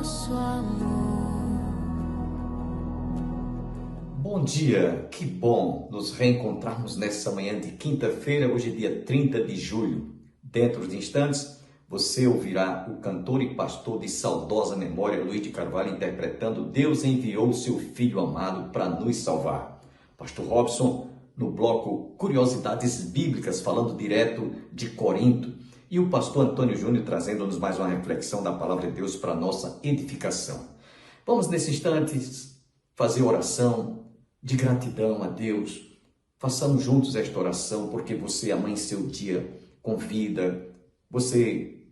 nosso amor. Bom dia, que bom nos reencontrarmos nessa manhã de quinta-feira, hoje é dia 30 de julho. Dentro de instantes, você ouvirá o cantor e pastor de saudosa memória, Luiz de Carvalho, interpretando Deus enviou o seu Filho amado para nos salvar. Pastor Robson, no bloco Curiosidades Bíblicas, falando direto de Corinto. E o pastor Antônio Júnior trazendo-nos mais uma reflexão da Palavra de Deus para nossa edificação. Vamos, nesse instante, fazer oração de gratidão a Deus. Façamos juntos esta oração, porque você amanheceu o dia com vida. Você,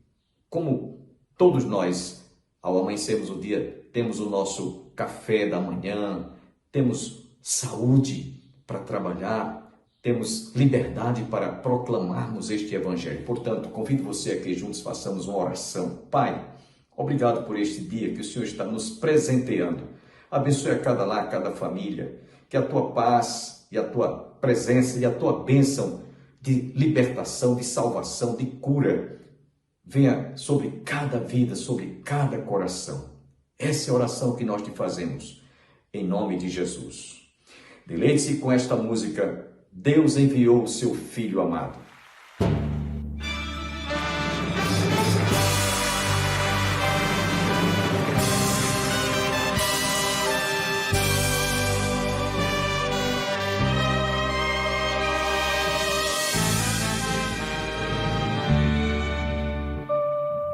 como todos nós, ao amanhecermos o dia, temos o nosso café da manhã, temos saúde para trabalhar, temos liberdade para proclamarmos este Evangelho. Portanto, convido você a que juntos façamos uma oração. Pai, obrigado por este dia que o Senhor está nos presenteando. Abençoe a cada lar, a cada família, que a tua paz e a tua presença e a tua bênção de libertação, de salvação, de cura, venha sobre cada vida, sobre cada coração. Essa é a oração que nós te fazemos, em nome de Jesus. Deleite-se com esta música, Deus enviou o seu Filho amado.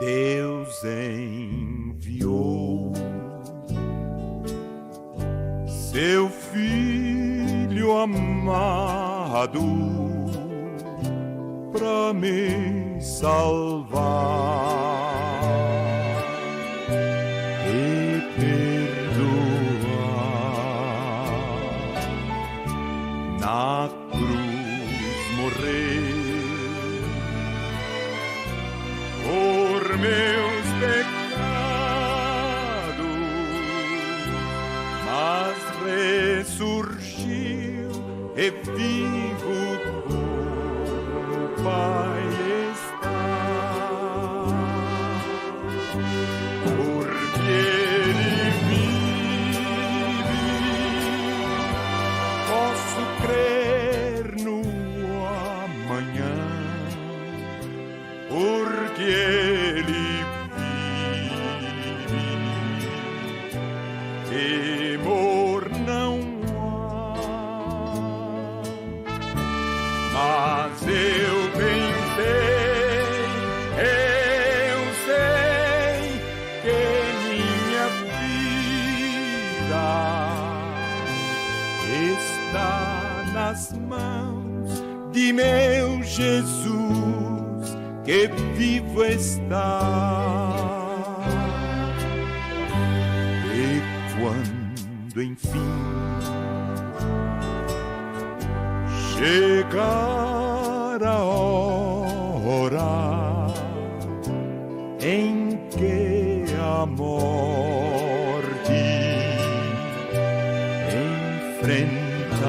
Deus enviou seu Filho amado para me salvar e perdoar. Na cruz morreu por meus pecados, mas ressurgiu e vivo com o Pai está. Porque Ele vive, posso crer no amanhã. Porque Ele vive, temor não há. Mas eu bem sei que minha vida está nas mãos de meu Jesus, que vivo está. E quando enfim chegar a hora em que a morte enfrentarei,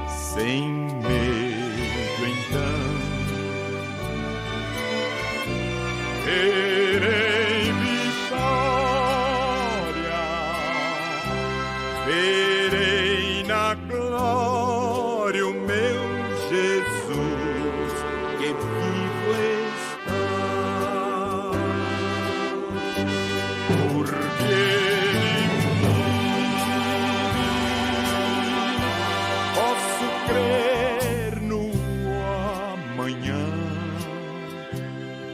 sem medo então terei vitória, verei na glória o meu Jesus, que vivo está. Porque posso crer no amanhã,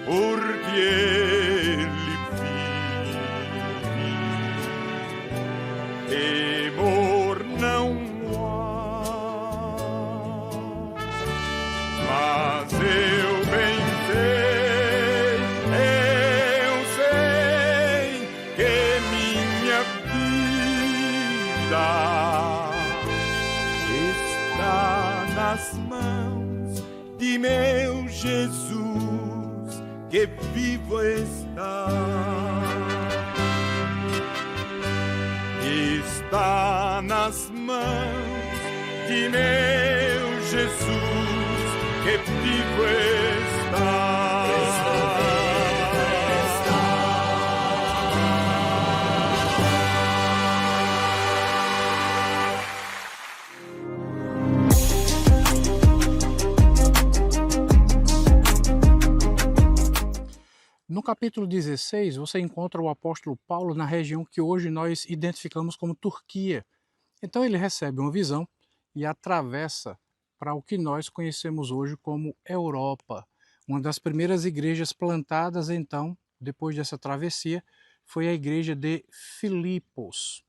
porque Ele vive, temor não há. Mas eu bem sei que minha vida está nas mãos de meu Jesus, que vivo está. Está nas mãos de meu Jesus, que vivo está. No capítulo 16, você encontra o apóstolo Paulo na região que hoje nós identificamos como Turquia. Então ele recebe uma visão e atravessa para o que nós conhecemos hoje como Europa. Uma das primeiras igrejas plantadas, então, depois dessa travessia, foi a igreja de Filipos.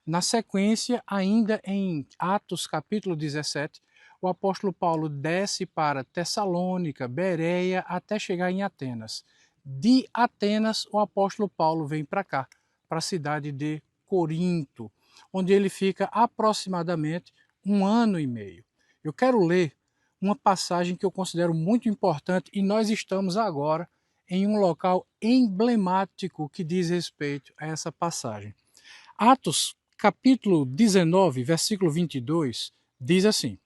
Na sequência, ainda em Atos capítulo 17, o apóstolo Paulo desce para Tessalônica, Bereia, até chegar em Atenas. De Atenas, o apóstolo Paulo vem para cá, para a cidade de Corinto, onde ele fica aproximadamente 1 ano e meio. Eu quero ler uma passagem que eu considero muito importante e nós estamos agora em um local emblemático que diz respeito a essa passagem. Atos, capítulo 19, versículo 22, diz assim: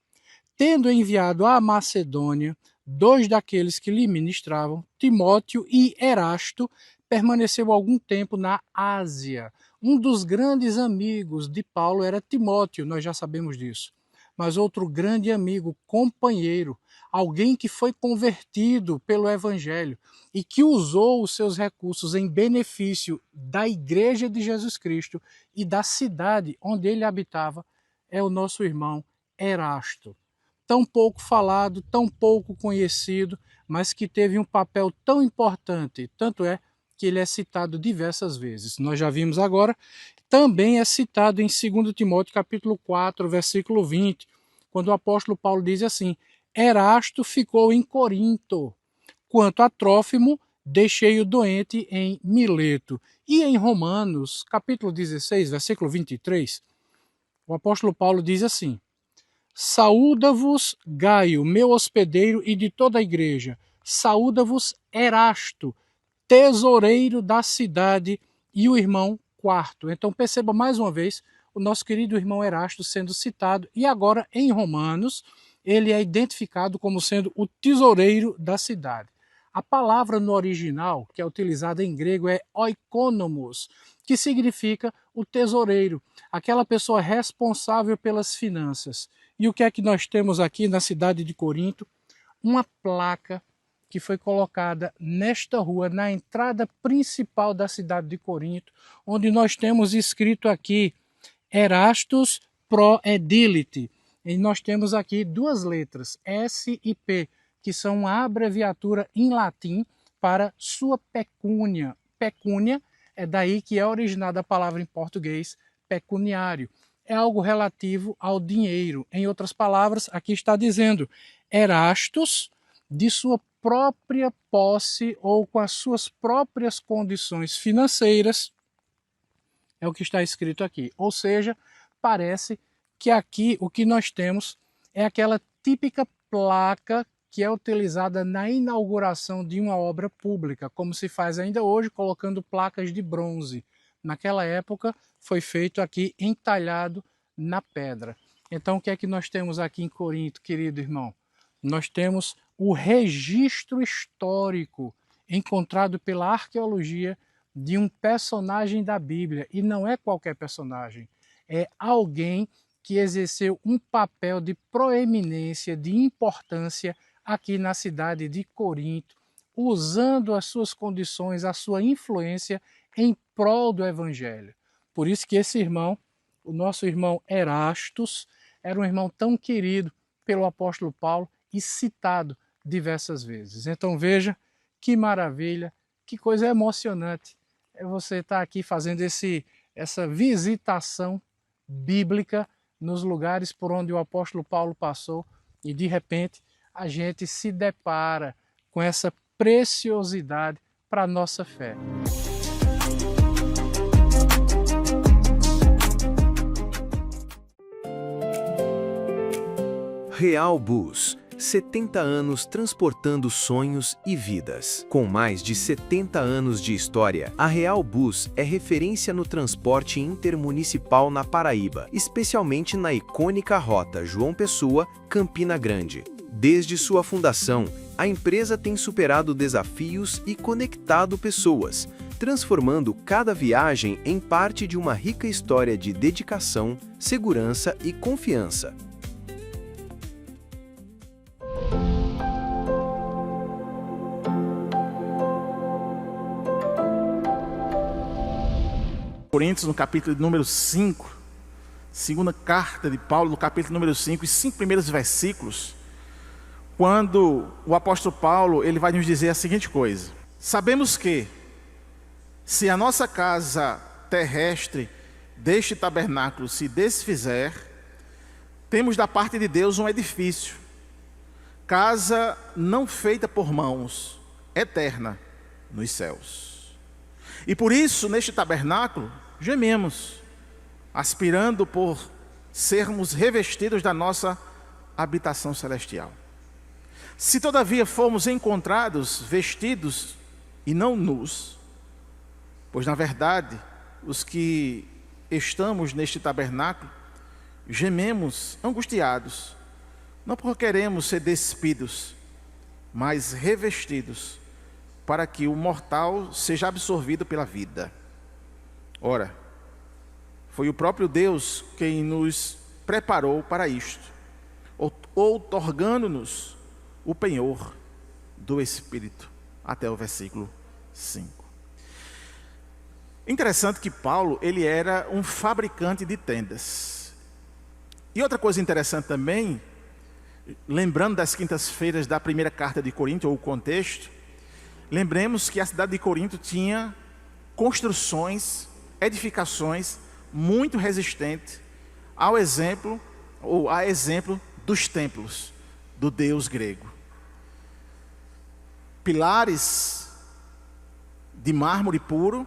Tendo enviado à Macedônia 2 daqueles que lhe ministravam, Timóteo e Erasto, permaneceu algum tempo na Ásia. Um dos grandes amigos de Paulo era Timóteo, nós já sabemos disso. Mas outro grande amigo, companheiro, alguém que foi convertido pelo Evangelho e que usou os seus recursos em benefício da Igreja de Jesus Cristo e da cidade onde ele habitava, é o nosso irmão Erasto. Tão pouco falado, tão pouco conhecido, mas que teve um papel tão importante, tanto é que ele é citado diversas vezes. Nós já vimos agora, também é citado em 2 Timóteo capítulo 4, versículo 20, quando o apóstolo Paulo diz assim: Erasto ficou em Corinto, quanto a Trófimo, deixei-o doente em Mileto. E em Romanos, capítulo 16, versículo 23, o apóstolo Paulo diz assim: Saúda-vos Gaio, meu hospedeiro, e de toda a igreja. Saúda-vos Erasto, tesoureiro da cidade, e o irmão Quarto. Então perceba mais uma vez o nosso querido irmão Erasto sendo citado, e agora em Romanos ele é identificado como sendo o tesoureiro da cidade. A palavra no original, que é utilizada em grego, é oikonomos, que significa o tesoureiro, aquela pessoa responsável pelas finanças. E o que é que nós temos aqui na cidade de Corinto? Uma placa que foi colocada nesta rua, na entrada principal da cidade de Corinto, onde nós temos escrito aqui Erastus Pro Edilite. E nós temos aqui 2 letras, S e P, que são uma abreviatura em latim para sua pecúnia. Pecúnia é daí que é originada a palavra em português pecuniário. É algo relativo ao dinheiro. Em outras palavras, aqui está dizendo Erastus, de sua própria posse ou com as suas próprias condições financeiras, é o que está escrito aqui. Ou seja, parece que aqui o que nós temos é aquela típica placa que é utilizada na inauguração de uma obra pública, como se faz ainda hoje, colocando placas de bronze. Naquela época foi feito aqui entalhado na pedra. Então o que é que nós temos aqui em Corinto, querido irmão? Nós temos o registro histórico encontrado pela arqueologia de um personagem da Bíblia, e não é qualquer personagem, é alguém que exerceu um papel de proeminência, de importância aqui na cidade de Corinto, usando as suas condições, a sua influência em prol do Evangelho. Por isso que esse irmão, o nosso irmão Erastus, era um irmão tão querido pelo apóstolo Paulo e citado diversas vezes. Então veja que maravilha, que coisa emocionante é você estar aqui fazendo essa visitação bíblica nos lugares por onde o apóstolo Paulo passou e de repente a gente se depara com essa preciosidade para a nossa fé. Real Bus, 70 anos transportando sonhos e vidas. Com mais de 70 anos de história, a Real Bus é referência no transporte intermunicipal na Paraíba, especialmente na icônica rota João Pessoa-Campina Grande. Desde sua fundação, a empresa tem superado desafios e conectado pessoas, transformando cada viagem em parte de uma rica história de dedicação, segurança e confiança. Coríntios, no capítulo número 5, segunda carta de Paulo, no capítulo número 5, os 5 primeiros versículos, quando o apóstolo Paulo ele vai nos dizer a seguinte coisa: sabemos que, se a nossa casa terrestre deste tabernáculo se desfizer, temos da parte de Deus um edifício, casa não feita por mãos, eterna nos céus. E por isso, neste tabernáculo, gememos, aspirando por sermos revestidos da nossa habitação celestial. Se todavia formos encontrados vestidos e não nus, pois na verdade os que estamos neste tabernáculo gememos angustiados, não porque queremos ser despidos, mas revestidos, para que o mortal seja absorvido pela vida. Ora, foi o próprio Deus quem nos preparou para isto, outorgando-nos o penhor do Espírito, até o versículo 5. Interessante que Paulo, ele era um fabricante de tendas. E outra coisa interessante também, lembrando das quintas-feiras da primeira carta de Corinto, ou o contexto, lembremos que a cidade de Corinto tinha construções, edificações muito resistentes ao exemplo, ou a exemplo dos templos do Deus grego. Pilares de mármore puro,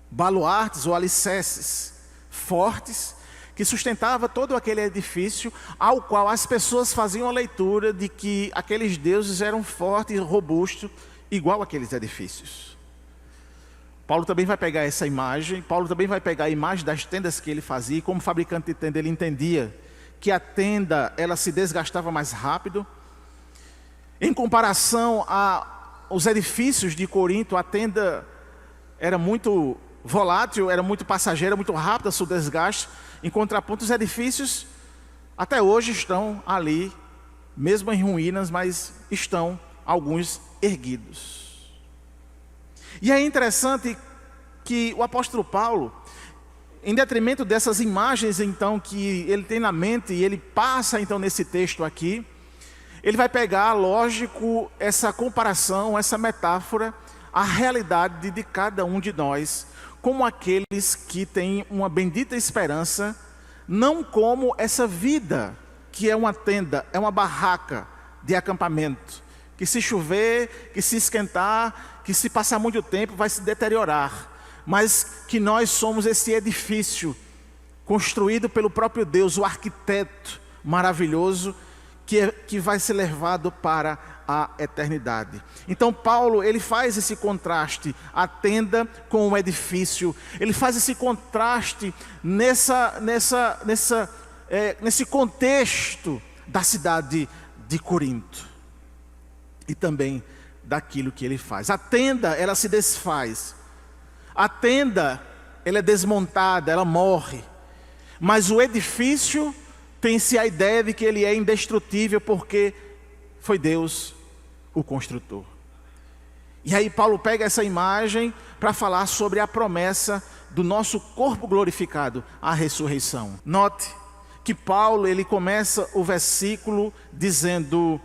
baluartes ou alicerces fortes, que sustentava todo aquele edifício, ao qual as pessoas faziam a leitura de que aqueles deuses eram fortes e robustos, igual aqueles edifícios. Paulo também vai pegar essa imagem, Paulo também vai pegar a imagem das tendas que ele fazia, e como fabricante de tenda ele entendia que a tenda ela se desgastava mais rápido. Em comparação aos edifícios de Corinto, a tenda era muito volátil, era muito passageira, muito rápida o seu desgaste. Em contraponto, os edifícios até hoje estão ali, mesmo em ruínas, mas estão alguns erguidos. E é interessante que o apóstolo Paulo, em detrimento dessas imagens então que ele tem na mente e ele passa então nesse texto aqui, ele vai pegar, lógico, essa comparação, essa metáfora, a realidade de cada um de nós, como aqueles que têm uma bendita esperança, não como essa vida que é uma tenda, é uma barraca de acampamento, que se chover, que se esquentar, que se passar muito tempo vai se deteriorar, mas que nós somos esse edifício construído pelo próprio Deus, o arquiteto maravilhoso, que vai ser levado para a eternidade. Então Paulo, ele faz esse contraste, a tenda com o edifício, ele faz esse contraste nesse contexto da cidade de Corinto, e também daquilo que ele faz. A tenda, ela se desfaz, a tenda, ela é desmontada, ela morre, mas o edifício tem-se a ideia de que ele é indestrutível, porque foi Deus o construtor. E aí Paulo pega essa imagem para falar sobre a promessa do nosso corpo glorificado, a ressurreição. Note que Paulo, ele começa o versículo dizendo,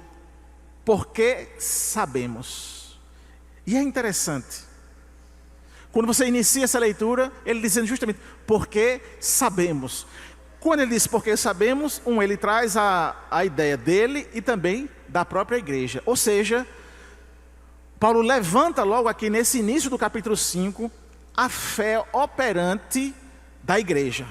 porque sabemos. E é interessante, quando você inicia essa leitura, ele dizendo justamente, porque sabemos. Quando ele diz porque sabemos, ele traz a ideia dele e também da própria igreja. Ou seja, Paulo levanta logo aqui nesse início do capítulo 5, a fé operante da igreja.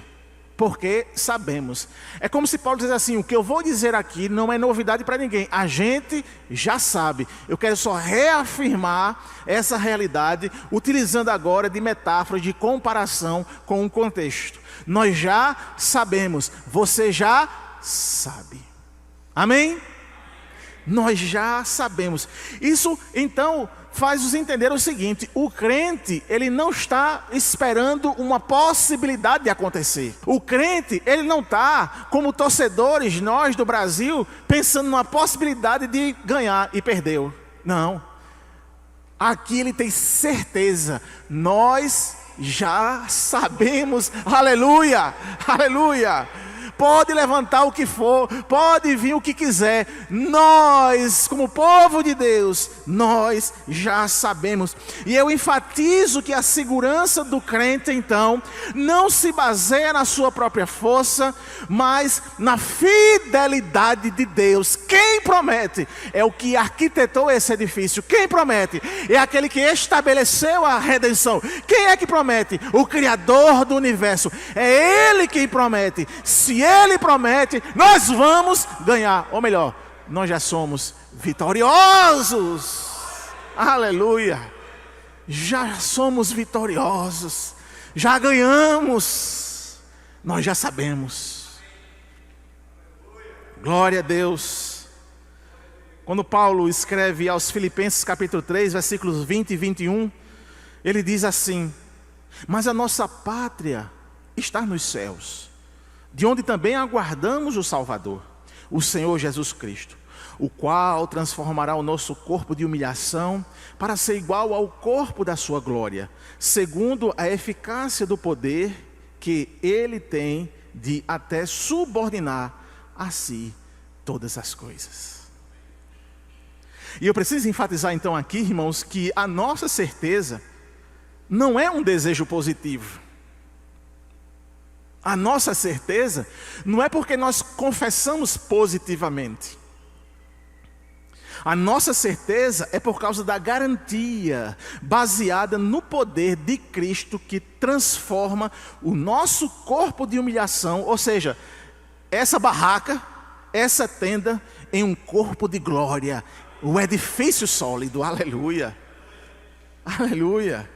Porque sabemos. É como se Paulo dissesse assim, o que eu vou dizer aqui não é novidade para ninguém. A gente já sabe. Eu quero só reafirmar essa realidade, utilizando agora de metáfora, de comparação com o contexto. Nós já sabemos, você já sabe. Amém? Nós já sabemos. Isso, então, faz-nos entender o seguinte, o crente, ele não está esperando uma possibilidade de acontecer. O crente, ele não está, como torcedores, nós do Brasil, pensando numa possibilidade de ganhar e perdeu. Não. Aqui ele tem certeza, nós já sabemos. Aleluia, aleluia. Pode levantar o que for, pode vir o que quiser. Nós, como povo de Deus, nós já sabemos. E eu enfatizo que a segurança do crente, então, não se baseia na sua própria força, mas na fidelidade de Deus. Quem promete é o que arquitetou esse edifício. Quem promete é aquele que estabeleceu a redenção. Quem é que promete? O Criador do universo. É Ele quem promete. Se Ele promete, nós vamos ganhar. Ou melhor, nós já somos vitoriosos. Aleluia. Já somos vitoriosos. Já ganhamos. Nós já sabemos. Glória a Deus. Quando Paulo escreve aos Filipenses capítulo 3, versículos 20 e 21, ele diz assim: mas a nossa pátria está nos céus, de onde também aguardamos o Salvador, o Senhor Jesus Cristo, o qual transformará o nosso corpo de humilhação para ser igual ao corpo da sua glória, segundo a eficácia do poder que Ele tem de até subordinar a si todas as coisas. E eu preciso enfatizar então aqui, irmãos, que a nossa certeza não é um desejo positivo. A nossa certeza não é porque nós confessamos positivamente. A nossa certeza é por causa da garantia baseada no poder de Cristo que transforma o nosso corpo de humilhação, ou seja, essa barraca, essa tenda, em um corpo de glória, o edifício sólido. Aleluia, aleluia.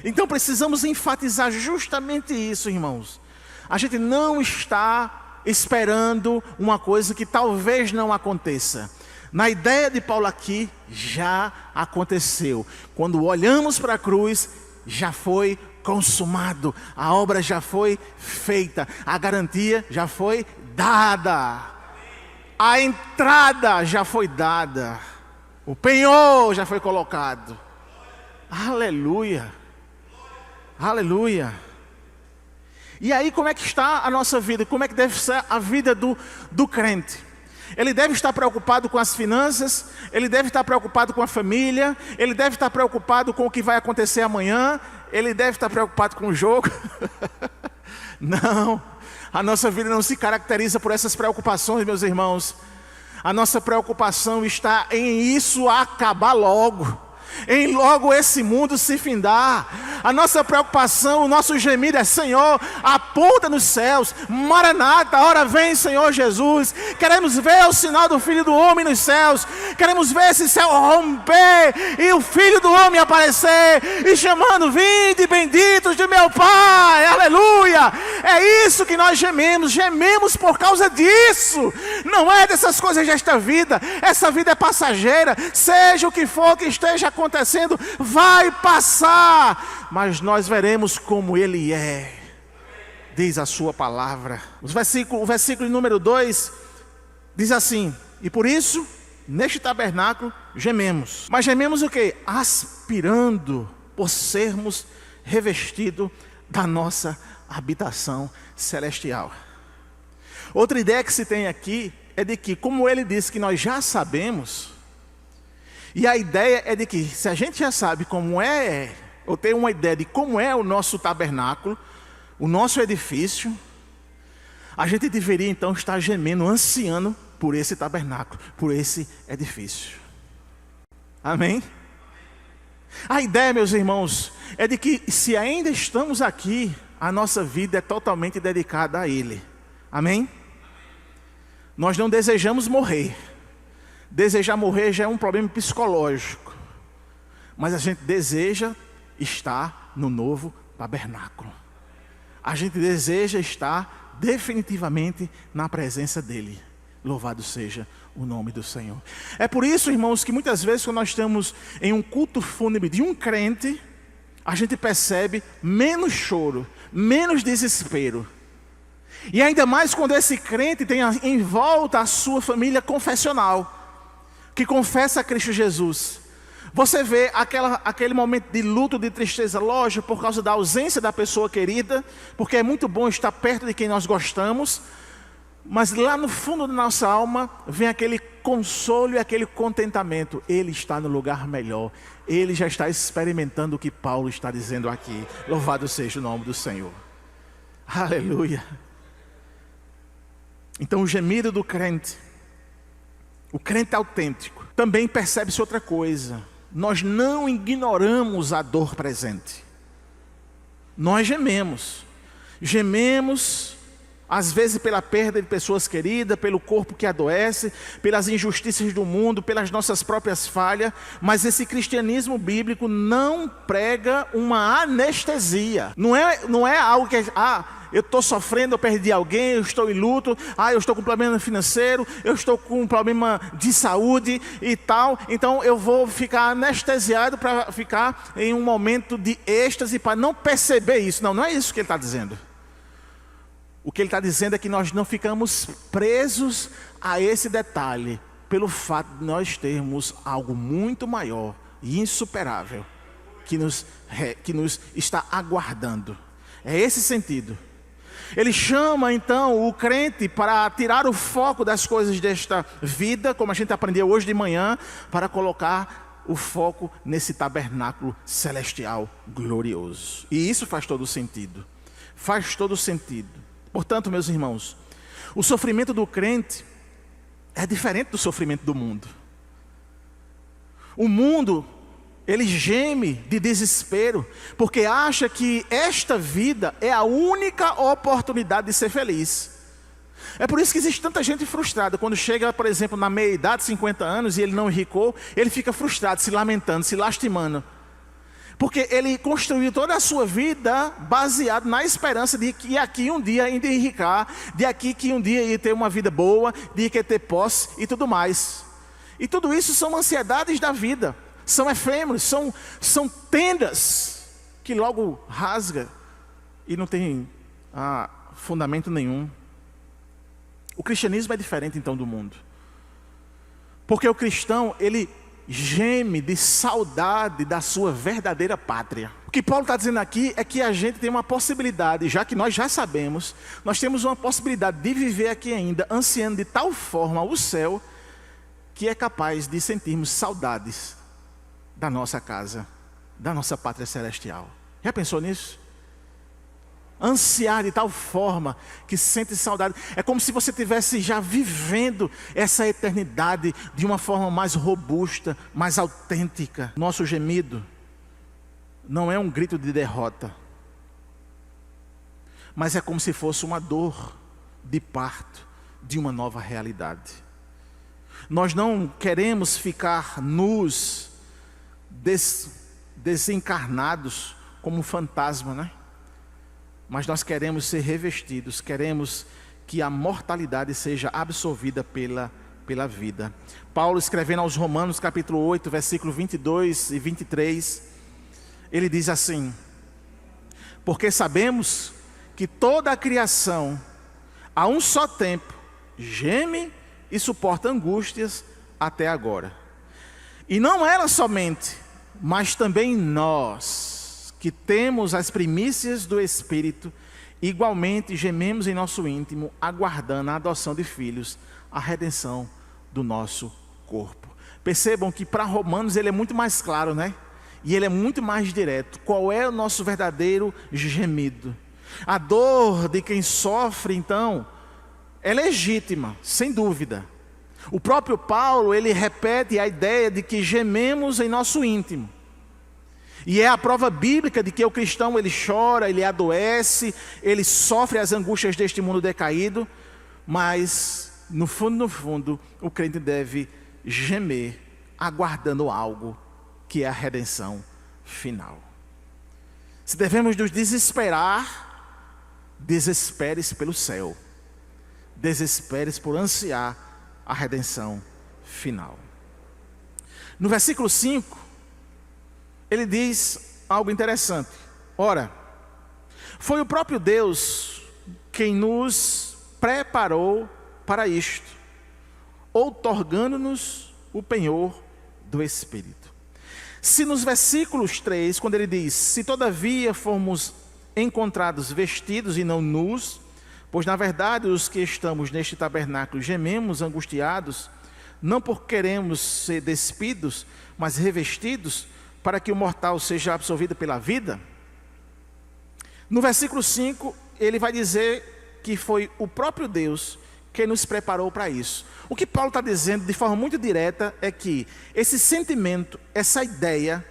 Então precisamos enfatizar justamente isso, irmãos. A gente não está esperando uma coisa que talvez não aconteça. Na ideia de Paulo aqui, já aconteceu. Quando olhamos para a cruz, já foi consumado. A obra já foi feita. A garantia já foi dada. A entrada já foi dada. O penhor já foi colocado. Aleluia. Aleluia. E aí, como é que está a nossa vida? Como é que deve ser a vida do crente? Ele deve estar preocupado com as finanças, ele deve estar preocupado com a família, ele deve estar preocupado com o que vai acontecer amanhã, ele deve estar preocupado com o jogo. Não, a nossa vida não se caracteriza por essas preocupações, meus irmãos. A nossa preocupação está em isso acabar logo, em logo esse mundo se findar. A nossa preocupação, o nosso gemido é: Senhor, aponta nos céus, Maranata, a hora vem, Senhor Jesus. Queremos ver o sinal do Filho do Homem nos céus, queremos ver esse céu romper e o Filho do Homem aparecer e chamando: vinde benditos de meu Pai. Aleluia. É isso que nós gememos por causa disso. Não é dessas coisas desta vida. Essa vida é passageira. Seja o que for que esteja acontecendo, vai passar, mas nós veremos como Ele é, diz a sua palavra. O versículo número 2 diz assim: e por isso, neste tabernáculo, gememos. Mas gememos o quê? Aspirando por sermos revestidos da nossa habitação celestial. Outra ideia que se tem aqui é de que, como ele disse que nós já sabemos, e a ideia é de que, se a gente já sabe como é, ou tem uma ideia de como é o nosso tabernáculo, o nosso edifício, a gente deveria então estar gemendo, ansiando por esse tabernáculo, por esse edifício. Amém? A ideia, meus irmãos, é de que, se ainda estamos aqui, a nossa vida é totalmente dedicada a Ele. Amém? Nós não desejamos morrer. Desejar morrer já é um problema psicológico, mas a gente deseja estar no novo tabernáculo. A gente deseja estar definitivamente na presença dEle. Louvado seja o nome do Senhor. É por isso, irmãos, que muitas vezes quando nós estamos em um culto fúnebre de um crente, a gente percebe menos choro, menos desespero. E ainda mais quando esse crente tem em volta a sua família confessional, que confessa a Cristo Jesus. Você vê aquele momento de luto, de tristeza, lógico, por causa da ausência da pessoa querida, porque é muito bom estar perto de quem nós gostamos, mas lá no fundo da nossa alma vem aquele consolo e aquele contentamento. Ele está no lugar melhor. Ele já está experimentando o que Paulo está dizendo aqui. Louvado seja o nome do Senhor. Aleluia. Então o gemido do crente, o crente autêntico, também percebe-se outra coisa. Nós não ignoramos a dor presente. Nós gememos. Gememos, às vezes pela perda de pessoas queridas, pelo corpo que adoece, pelas injustiças do mundo, pelas nossas próprias falhas. Mas esse cristianismo bíblico não prega uma anestesia. Não é algo que... eu estou sofrendo, eu perdi alguém, eu estou em luto, eu estou com problema financeiro, eu estou com um problema de saúde e tal, então eu vou ficar anestesiado para ficar em um momento de êxtase, para não perceber isso. Não é isso que ele está dizendo. O que ele está dizendo é que nós não ficamos presos a esse detalhe, pelo fato de nós termos algo muito maior e insuperável, que nos está aguardando. É esse sentido. Ele chama então o crente para tirar o foco das coisas desta vida, como a gente aprendeu hoje de manhã, para colocar o foco nesse tabernáculo celestial glorioso. E isso faz todo sentido. Faz todo sentido. Portanto, meus irmãos, o sofrimento do crente é diferente do sofrimento do mundo. O mundo, ele geme de desespero, porque acha que esta vida é a única oportunidade de ser feliz. É por isso que existe tanta gente frustrada. Quando chega, por exemplo, na meia-idade, 50 anos, e ele não enricou, ele fica frustrado, se lamentando, se lastimando. Porque ele construiu toda a sua vida baseado na esperança de que aqui um dia ainda enricar, de aqui que um dia ia ter uma vida boa, de que ia ter posse e tudo mais. E tudo isso são ansiedades da vida. São efêmeros, são tendas que logo rasga e não tem fundamento nenhum. O cristianismo é diferente então do mundo. Porque o cristão, ele geme de saudade da sua verdadeira pátria. O que Paulo está dizendo aqui é que a gente tem uma possibilidade, já que nós já sabemos, nós temos uma possibilidade de viver aqui ainda, ansiando de tal forma o céu, que é capaz de sentirmos saudades da nossa casa, da nossa pátria celestial. Já pensou nisso? Ansiar de tal forma que sente saudade. É como se você estivesse já vivendo essa eternidade de uma forma mais robusta, mais autêntica. Nosso gemido não é um grito de derrota, mas é como se fosse uma dor de parto de uma nova realidade. Nós não queremos ficar nus, desencarnados como um fantasma, né? Mas nós queremos ser revestidos, queremos que a mortalidade seja absorvida pela vida. Paulo, escrevendo aos Romanos, capítulo 8, versículo 22 e 23, ele diz assim: porque sabemos que toda a criação, a um só tempo, geme e suporta angústias até agora. E não ela somente, mas também nós, que temos as primícias do Espírito, igualmente gememos em nosso íntimo, aguardando a adoção de filhos, a redenção do nosso corpo. Percebam que para Romanos ele é muito mais claro, né? E ele é muito mais direto. Qual é o nosso verdadeiro gemido? A dor de quem sofre, então, é legítima, sem dúvida. O próprio Paulo, ele repete a ideia de que gememos em nosso íntimo. E é a prova bíblica de que o cristão, ele chora, ele adoece, ele sofre as angústias deste mundo decaído, mas no fundo, o crente deve gemer, aguardando algo que é a redenção final. Se devemos nos desesperar, desespere-se pelo céu, desespere-se por ansiar a redenção final. No versículo 5, ele diz algo interessante. Ora, foi o próprio Deus quem nos preparou para isto, outorgando-nos o penhor do Espírito. Se nos versículos 3, quando ele diz: se todavia formos encontrados vestidos e não nus, pois na verdade os que estamos neste tabernáculo gememos angustiados, não porque queremos ser despidos, mas revestidos, para que o mortal seja absorvido pela vida. No versículo 5, ele vai dizer que foi o próprio Deus que nos preparou para isso. O que Paulo está dizendo de forma muito direta é que esse sentimento, essa ideia,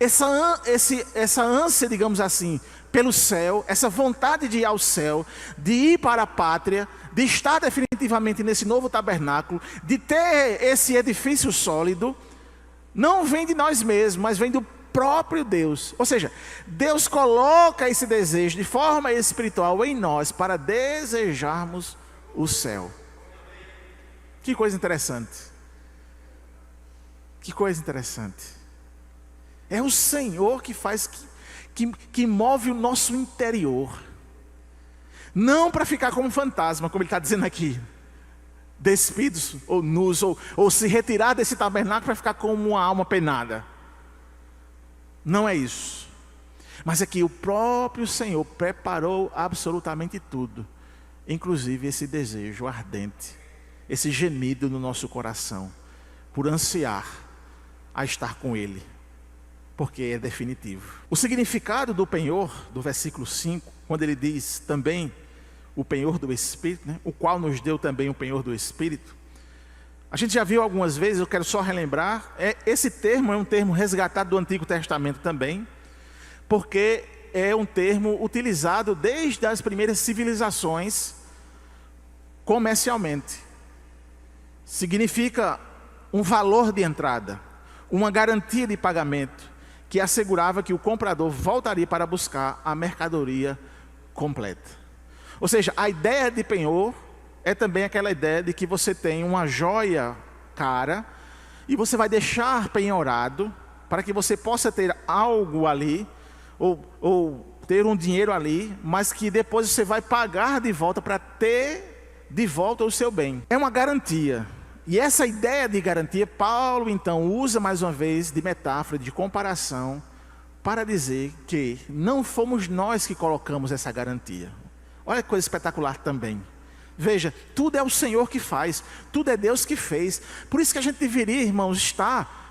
essa ânsia, digamos assim, pelo céu, essa vontade de ir ao céu, de ir para a pátria, de estar definitivamente nesse novo tabernáculo, de ter esse edifício sólido, não vem de nós mesmos, mas vem do próprio Deus. Ou seja, Deus coloca esse desejo de forma espiritual em nós para desejarmos o céu. Que coisa interessante. Que coisa interessante. É o Senhor que faz, que move o nosso interior. Não para ficar como um fantasma, como ele está dizendo aqui, despidos ou nus, ou se retirar desse tabernáculo para ficar como uma alma penada. Não é isso. Mas é que o próprio Senhor preparou absolutamente tudo, inclusive esse desejo ardente, esse gemido no nosso coração, por ansiar a estar com Ele, porque é definitivo. O significado do penhor, do versículo 5, quando ele diz também o penhor do Espírito, né, o qual nos deu também o penhor do Espírito, a gente já viu algumas vezes, eu quero só relembrar, esse termo é um termo resgatado do Antigo Testamento também, porque é um termo utilizado desde as primeiras civilizações comercialmente. Significa um valor de entrada, uma garantia de pagamento, que assegurava que o comprador voltaria para buscar a mercadoria completa. Ou seja, a ideia de penhor é também aquela ideia de que você tem uma joia cara e você vai deixar penhorado para que você possa ter algo ali, ou ter um dinheiro ali, mas que depois você vai pagar de volta para ter de volta o seu bem. É uma garantia. E essa ideia de garantia, Paulo então usa mais uma vez de metáfora, de comparação, para dizer que não fomos nós que colocamos essa garantia. Olha que coisa espetacular também. Veja, tudo é o Senhor que faz, tudo é Deus que fez. Por isso que a gente deveria, irmãos, estar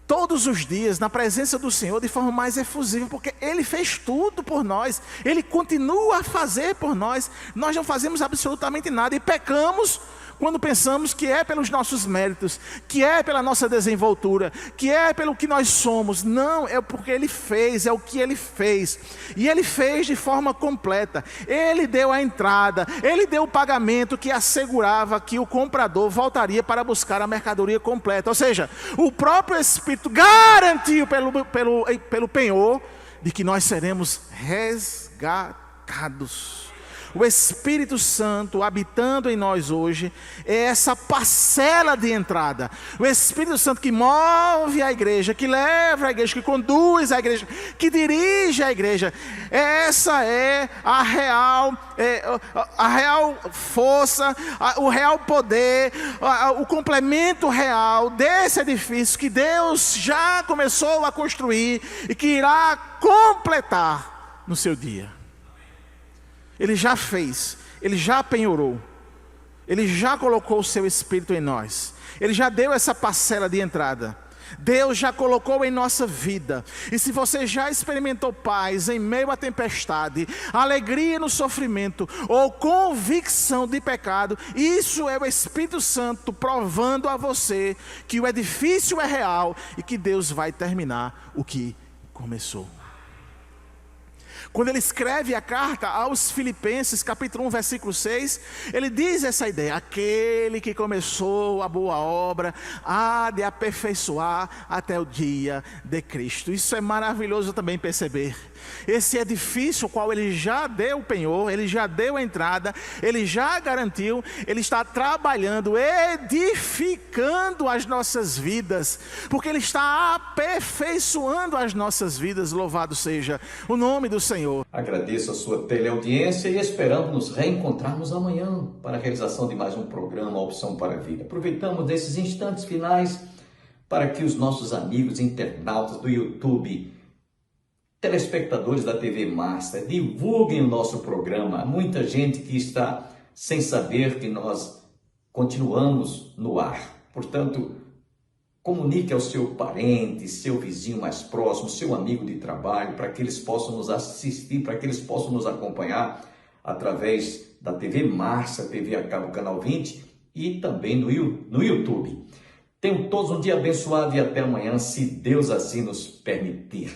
todos os dias na presença do Senhor de forma mais efusiva, porque Ele fez tudo por nós, Ele continua a fazer por nós. Nós não fazemos absolutamente nada e pecamos quando pensamos que é pelos nossos méritos, que é pela nossa desenvoltura, que é pelo que nós somos. Não, é porque Ele fez, é o que Ele fez. E Ele fez de forma completa. Ele deu a entrada, Ele deu o pagamento que assegurava que o comprador voltaria para buscar a mercadoria completa. Ou seja, o próprio Espírito garantiu pelo penhor de que nós seremos resgatados. O Espírito Santo habitando em nós hoje é essa parcela de entrada. O Espírito Santo que move a igreja, que leva a igreja, que conduz a igreja, que dirige a igreja. Essa é a real força, o real poder, o complemento real desse edifício que Deus já começou a construir e que irá completar no seu dia. Ele já fez, Ele já penhorou, Ele já colocou o seu Espírito em nós, Ele já deu essa parcela de entrada, Deus já colocou em nossa vida. E se você já experimentou paz em meio à tempestade, alegria no sofrimento ou convicção de pecado, isso é o Espírito Santo provando a você que o edifício é real e que Deus vai terminar o que começou. Quando ele escreve a carta aos Filipenses, capítulo 1, versículo 6, ele diz essa ideia: aquele que começou a boa obra há de aperfeiçoar até o dia de Cristo. Isso é maravilhoso também perceber. Esse edifício, o qual ele já deu o penhor, ele já deu a entrada, ele já garantiu, ele está trabalhando, edificando as nossas vidas, porque ele está aperfeiçoando as nossas vidas. Louvado seja o nome do Senhor. Agradeço a sua teleaudiência e esperamos nos reencontrarmos amanhã para a realização de mais um programa Opção para a Vida. Aproveitamos nesses instantes finais para que os nossos amigos internautas do YouTube, telespectadores da TV Master, divulguem o nosso programa. Há muita gente que está sem saber que nós continuamos no ar. Portanto, comunique ao seu parente, seu vizinho mais próximo, seu amigo de trabalho, para que eles possam nos assistir, para que eles possam nos acompanhar através da TV Master, TV a cabo Canal 20 e também no YouTube. Tenham todos um dia abençoado e até amanhã, se Deus assim nos permitir.